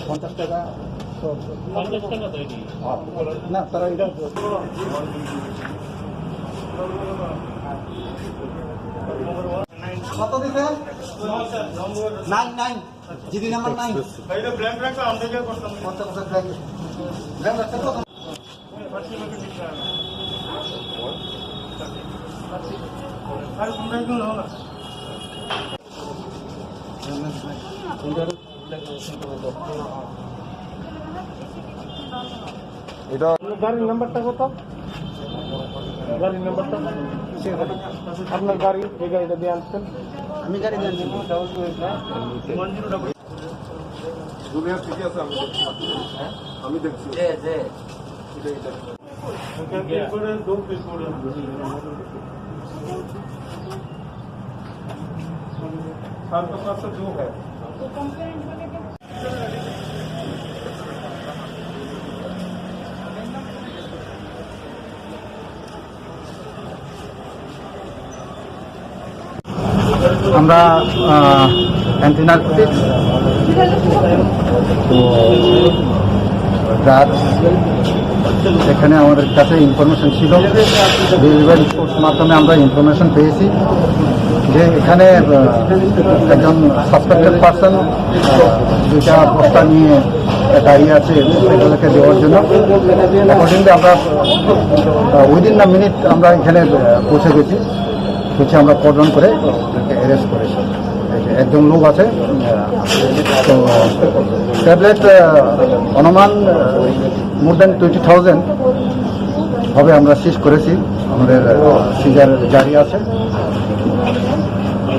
পঞ্চাশ টাকা না তারা এটা কত দিতে 9 জিডি নাম্বার 9 এটা ব্ল্যাঙ্ক রাখা আমরা কি করতাম 50% ব্ল্যাঙ্ক রাখতে তো আর তোমরা কি হলো না এটা গাড়ির নাম্বারটা কত গাড়ির নাম্বারটা আপনার গাড়ি এই গাড়িটা দিয়ে আনছেন আমি গাড়ি দিয়ে আনছি জুনিয়র ঠিক আছে আমি দেখছি सर तो पास जो है আমরা অ্যান্টিনারকোটিক্স তো রাত এখানে আমাদের কাছে ইনফরমেশন ছিল ডেলিভারি সোর্স মাধ্যমে আমরা ইনফরমেশন পেয়েছি যে এখানে একজন সাসপেক্টেড পার্সন দুইটা বস্তা নিয়ে দাঁড়িয়ে আছে এগুলোকে দেওয়ার জন্য অ্যাকর্ডিংলি আমরা উইদিন দ্য মিনিট আমরা এখানে পৌঁছে গেছি আমরা কর্ডন করে অ্যারেস্ট করেছি একজন লোক আছে তো ট্যাবলেট অনুমান মোর দেন 20,000 হবে আমরা সিজ করেছি আমাদের সিজার জারি আছে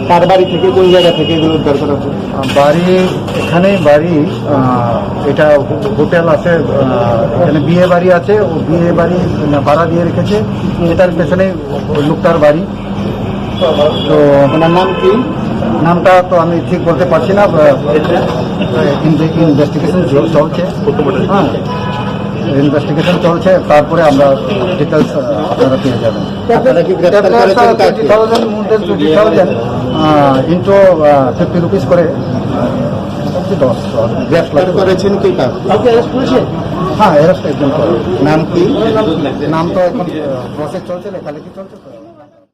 তার বাড়ি থেকে কোন জায়গা থেকে এগুলো উদ্ধার করা হচ্ছে বাড়ি এখানেই বাড়ি এটা হোটেল আছে এখানে বিয়ে বাড়ি আছে ও বিয়ে বাড়ি ভাড়া দিয়ে রেখেছে এটার পেছনে লোকটার বাড়ি তো ওনার নাম কি নামটা তো আমি ঠিক বলতে পারছি না ইনভেস্টিগেশন চলছে হ্যাঁ ইনভেস্টিগেশন চলছে তারপরে আমরা ডিটেলস আপনারা পেয়ে যাবেন 20,000 ইন্টু 50 রুপিস করে 10 লাখ করেছেন কি কাউকে অ্যারেস্ট করেছে হ্যাঁ অ্যারেস্ট একজন নাম কি নাম তো এখন প্রসেস চলছে লেখালেখি চলছে